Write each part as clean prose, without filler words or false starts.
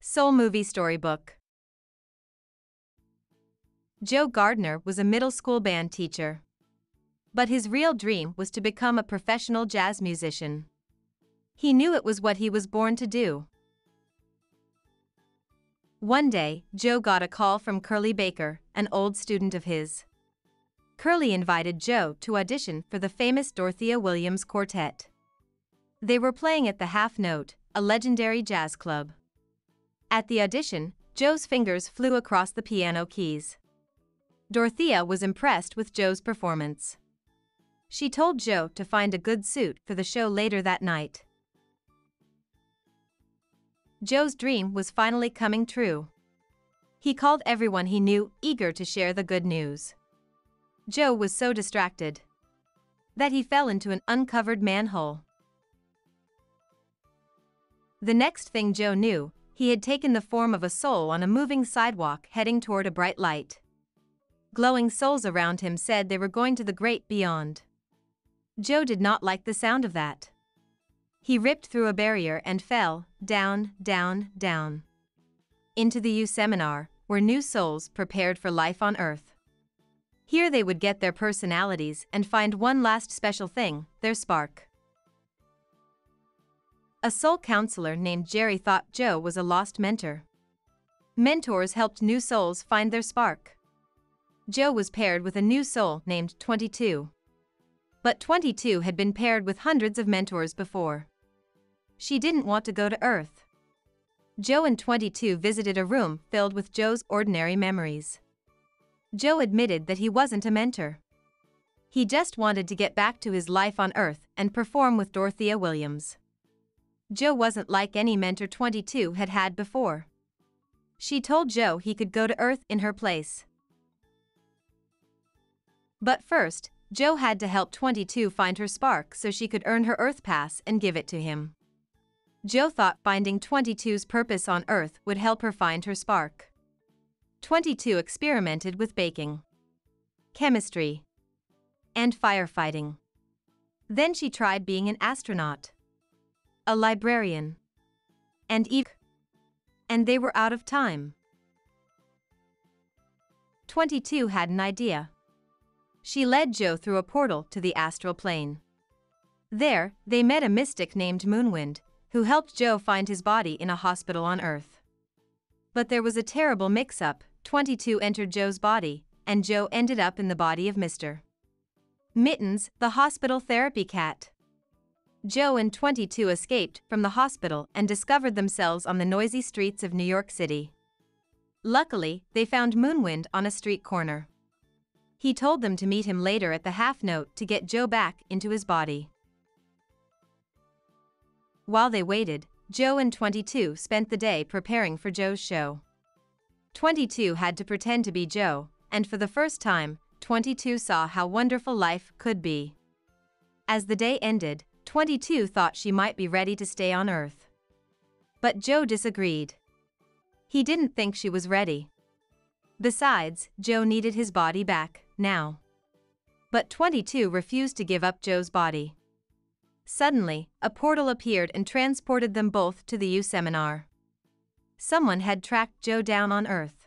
Soul Movie Storybook. Joe Gardner was a middle school band teacher. But his real dream was to become a professional jazz musician. He knew it was what he was born to do. One day, Joe got a call from Curly Baker, an old student of his. Curly invited Joe to audition for the famous Dorothea Williams Quartet. They were playing at the Half Note, a legendary jazz club. At the audition, Joe's fingers flew across the piano keys. Dorothea was impressed with Joe's performance. She told Joe to find a good suit for the show later that night. Joe's dream was finally coming true. He called everyone he knew, eager to share the good news. Joe was so distracted that he fell into an uncovered manhole. The next thing Joe knew, he had taken the form of a soul on a moving sidewalk heading toward a bright light. Glowing souls around him said they were going to the great beyond. Joe did not like the sound of that. He ripped through a barrier and fell, down, down, down, into the U Seminar, where new souls prepared for life on Earth. Here they would get their personalities and find one last special thing, their spark. A soul counselor named Jerry thought Joe was a lost mentor. Mentors helped new souls find their spark. Joe was paired with a new soul named 22. But 22 had been paired with hundreds of mentors before. She didn't want to go to Earth. Joe and 22 visited a room filled with Joe's ordinary memories. Joe admitted that he wasn't a mentor. He just wanted to get back to his life on Earth and perform with Dorothea Williams. Joe wasn't like any mentor 22 had had before. She told Joe he could go to Earth in her place. But first, Joe had to help 22 find her spark so she could earn her Earth pass and give it to him. Joe thought finding 22's purpose on Earth would help her find her spark. 22 experimented with baking, chemistry, and firefighting. Then she tried being an astronaut, a librarian, and they were out of time. 22 had an idea. She led Joe through a portal to the astral plane. There, they met a mystic named Moonwind, who helped Joe find his body in a hospital on Earth. But there was a terrible mix-up. 22 entered Joe's body, and Joe ended up in the body of Mr. Mittens, the hospital therapy cat. Joe and 22 escaped from the hospital and discovered themselves on the noisy streets of New York City. Luckily, they found Moonwind on a street corner. He told them to meet him later at the Half Note to get Joe back into his body. While they waited, Joe and 22 spent the day preparing for Joe's show. 22 had to pretend to be Joe, and for the first time, 22 saw how wonderful life could be. As the day ended, 22 thought she might be ready to stay on Earth. But Joe disagreed. He didn't think she was ready. Besides, Joe needed his body back, now. But 22 refused to give up Joe's body. Suddenly, a portal appeared and transported them both to the U Seminar. Someone had tracked Joe down on Earth.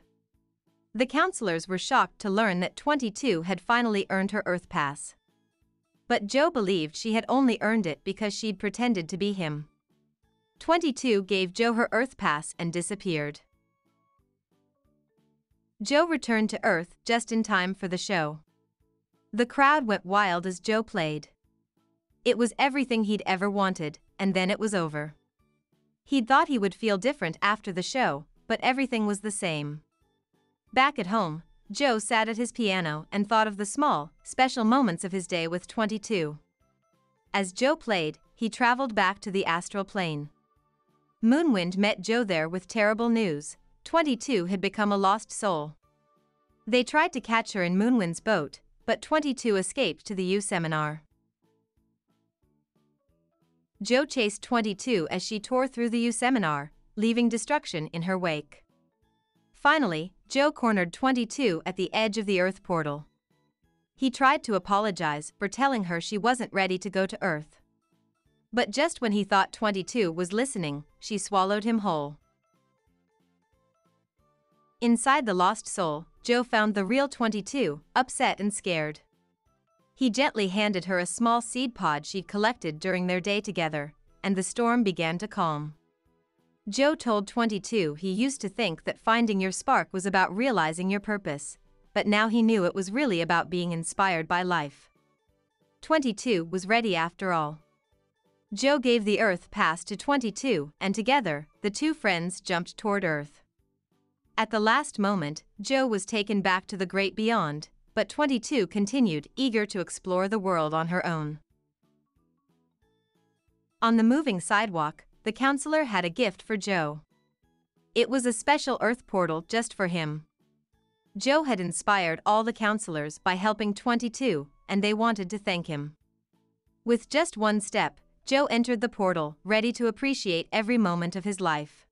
The counselors were shocked to learn that 22 had finally earned her Earth pass. But Joe believed she had only earned it because she'd pretended to be him. 22 gave Joe her Earth pass and disappeared. Joe returned to Earth just in time for the show. The crowd went wild as Joe played. It was everything he'd ever wanted, and then it was over. He'd thought he would feel different after the show, but everything was the same. Back at home, Joe sat at his piano and thought of the small, special moments of his day with 22. As Joe played, he traveled back to the astral plane. Moonwind met Joe there with terrible news. 22 had become a lost soul. They tried to catch her in Moonwind's boat, but 22 escaped to the U Seminar. Joe chased 22 as she tore through the U Seminar, leaving destruction in her wake. Finally, Joe cornered 22 at the edge of the Earth portal. He tried to apologize for telling her she wasn't ready to go to Earth. But just when he thought 22 was listening, she swallowed him whole. Inside the lost soul, Joe found the real 22, upset and scared. He gently handed her a small seed pod she'd collected during their day together, and the storm began to calm. Joe told 22 he used to think that finding your spark was about realizing your purpose, but now he knew it was really about being inspired by life. 22 was ready after all. Joe gave the Earth pass to 22, and together, the two friends jumped toward Earth. At the last moment, Joe was taken back to the great beyond, but 22 continued, eager to explore the world on her own. On the moving sidewalk, the counselor had a gift for Joe. It was a special Earth portal just for him. Joe had inspired all the counselors by helping 22, and they wanted to thank him. With just one step, Joe entered the portal, ready to appreciate every moment of his life.